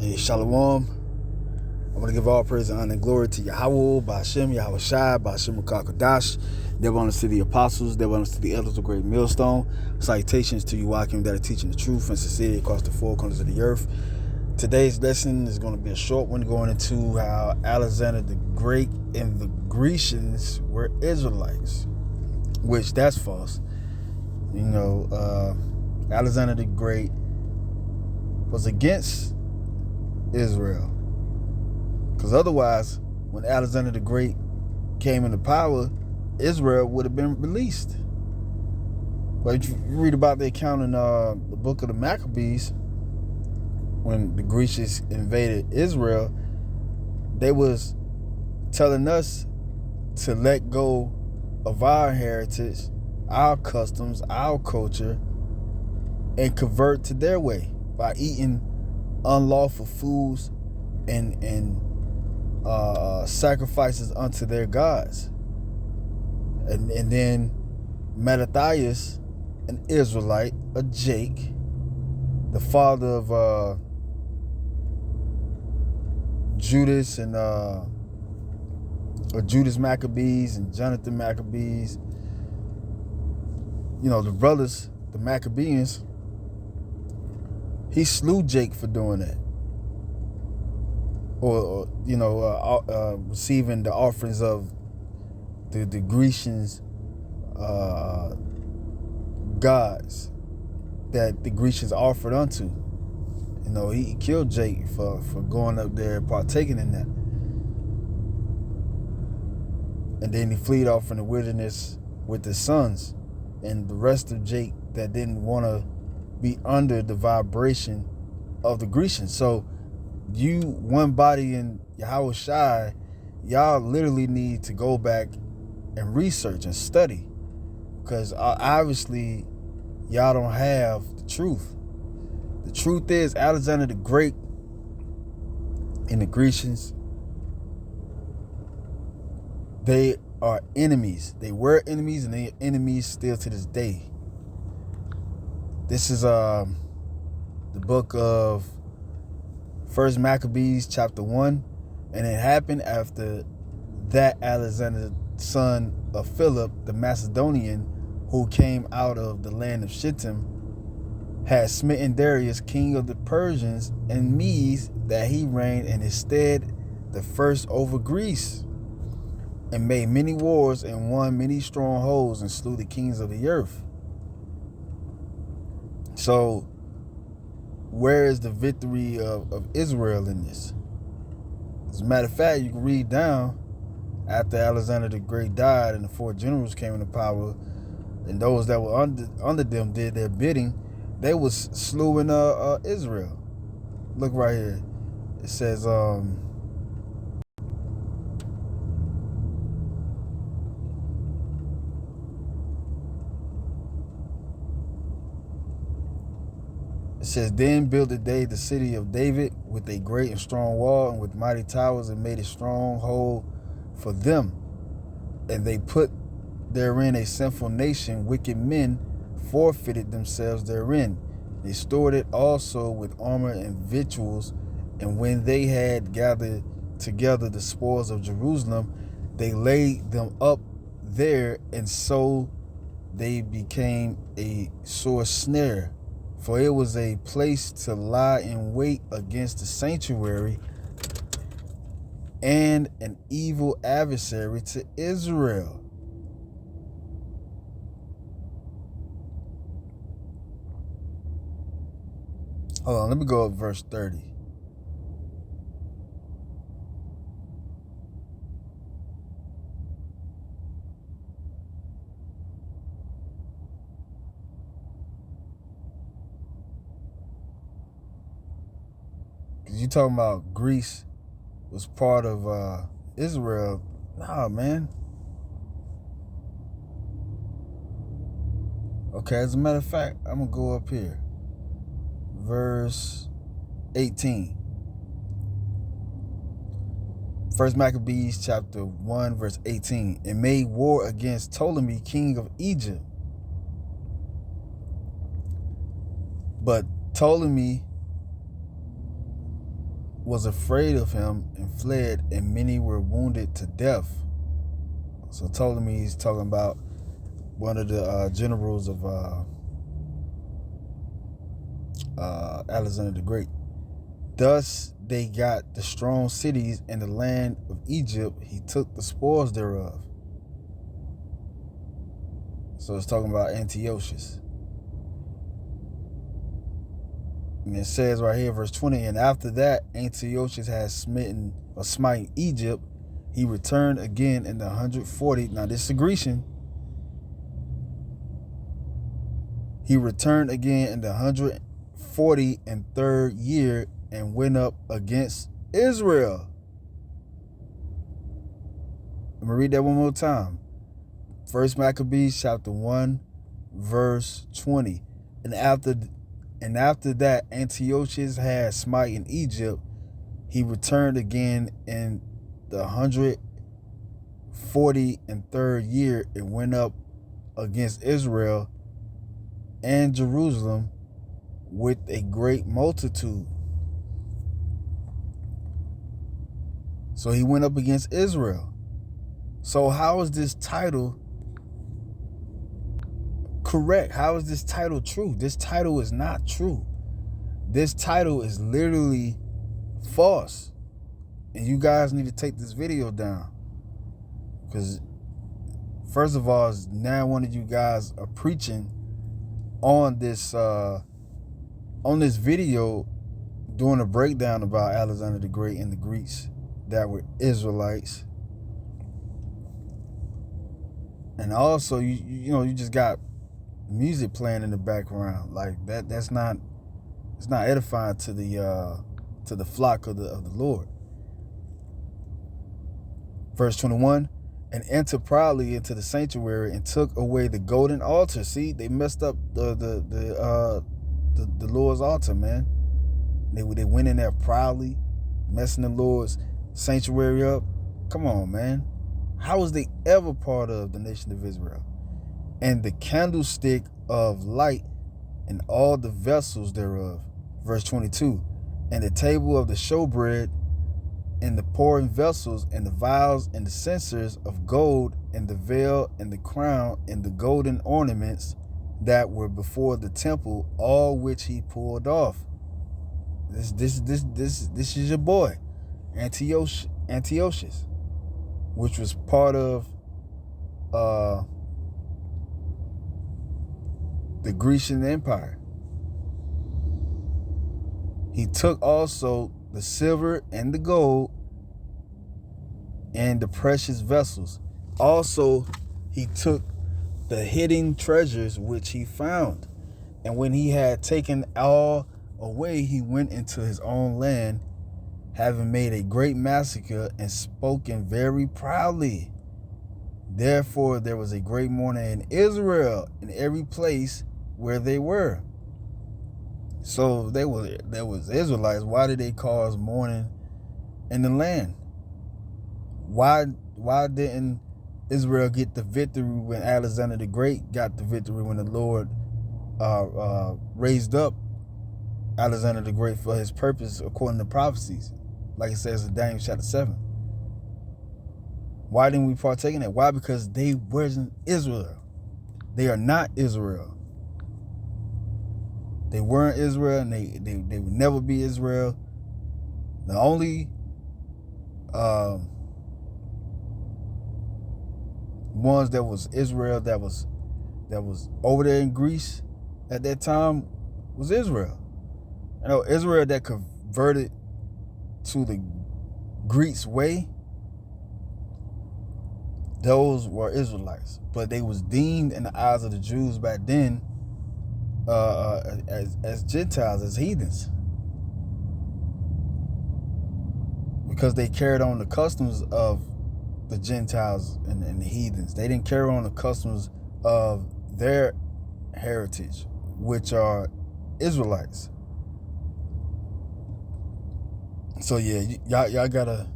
Hey, Shalom. I want to give all praise and honor and glory to Yahweh, Ba'ashem, Yahweh Shai, Ba'ashem Rakakadash, devil honors to the apostles, devil honors to the elders of Great Millstone. Salutations to you, Wakim, that are teaching the truth and sincerity across the four corners of the earth. Today's lesson is going to be a short one, going into how Alexander the Great and the Grecians were Israelites, which that's false. Alexander the Great was against Israel, because otherwise, when Alexander the Great came into power, Israel would have been released. But if you read about the account in the book of the Maccabees, when the Grecians invaded Israel, they was telling us to let go of our heritage, our customs, our culture, and convert to their way by eating unlawful foods and sacrifices unto their gods. And then Mattathias, an Israelite, a Jake, the father of Judas and Judas Maccabees and Jonathan Maccabees, the brothers, the Maccabees, he slew Jake for doing that, or receiving the offerings of the Grecians' gods that the Grecians offered unto. He killed Jake for going up there and partaking in that. And then he fled off in the wilderness with his sons and the rest of Jake that didn't want to be under the vibration of the Grecians. So you, one body in Yahweh Shai, y'all literally need to go back and research and study, because obviously y'all don't have the truth. The truth is, Alexander the Great and the Grecians, they are enemies. They were enemies, and they are enemies still to this day. This is the book of 1 Maccabees chapter 1, and it happened after that Alexander, son of Philip the Macedonian, who came out of the land of Shittim, had smitten Darius, king of the Persians and Medes, that he reigned in his stead the first over Greece, and made many wars and won many strongholds and slew the kings of the earth. So where is the victory of Israel in this? As a matter of fact, you can read down after Alexander the Great died and the four generals came into power, and those that were under them did their bidding, they was slewing Israel. Look right here. It says then builded they the city of David with a great and strong wall and with mighty towers, and made a stronghold for them. And they put therein a sinful nation, wicked men forfeited themselves therein. They stored it also with armor and victuals, and when they had gathered together the spoils of Jerusalem, they laid them up there, and so they became a sore snare. For it was a place to lie in wait against the sanctuary, and an evil adversary to Israel. Hold on, let me go up verse 30. Because you talking about Greece was part of Israel. Nah, man. Okay, as a matter of fact, I'm going to go up here. Verse 18. 1 Maccabees chapter 1, verse 18. And made war against Ptolemy, king of Egypt. But Ptolemy was afraid of him and fled, and many were wounded to death. So Ptolemy is talking about one of the generals of Alexander the Great. Thus they got the strong cities in the land of Egypt. He took the spoils thereof. So it's talking about Antiochus. And it says right here, verse 20, and after that Antiochus had smite Egypt, he returned again in the 140. Now this is Grecian. He returned again in the 143rd year and went up against Israel. I'm gonna read that one more time. First Maccabees chapter 1, verse 20. And after that Antiochus had smitten Egypt, he returned again in the 143rd year and went up against Israel and Jerusalem with a great multitude. So he went up against Israel. So how is this title correct? How is this title true? This title is not true. This title is literally false. And you guys need to take this video down. Because first of all, now one of you guys are preaching on this video, doing a breakdown about Alexander the Great and the Greeks that were Israelites. And also you just got music playing in the background. Like it's not edifying to the flock of the Lord. Verse 21, and entered proudly into the sanctuary and took away the golden altar. See, they messed up the Lord's altar, man. They went in there proudly, messing the Lord's sanctuary up. Come on, man. How was they ever part of the nation of Israel? And the candlestick of light and all the vessels thereof. Verse 22, and the table of the showbread and the pouring vessels and the vials and the censers of gold and the veil and the crown and the golden ornaments that were before the temple, all which he pulled off. This is your boy, Antiochus, which was part of the Grecian Empire. He took also the silver and the gold and the precious vessels. Also, he took the hidden treasures which he found. And when he had taken all away, he went into his own land, having made a great massacre and spoken very proudly. Therefore, there was a great mourning in Israel in every place where they were. So there was Israelites. Why did they cause mourning in the land? Why didn't Israel get the victory when Alexander the Great got the victory, when the Lord raised up Alexander the Great for his purpose according to prophecies, like it says in Daniel chapter 7? Why didn't we partake in that? Why? Because they weren't Israel. They are not Israel. They weren't Israel, and they would never be Israel. The only ones that was Israel that was over there in Greece at that time was Israel. You know, Israel that converted to the Greeks' way, those were Israelites, but they was deemed in the eyes of the Jews back then as Gentiles, as heathens, because they carried on the customs of the Gentiles and the heathens. They didn't carry on the customs of their heritage, which are Israelites. So yeah, y'all gotta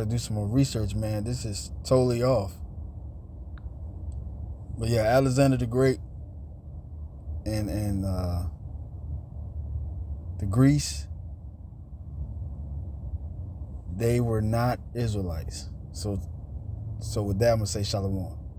do some more research, man. This is totally off. But yeah, Alexander the Great and the Greece, They were not Israelites. So with that, I'm gonna say Shalom.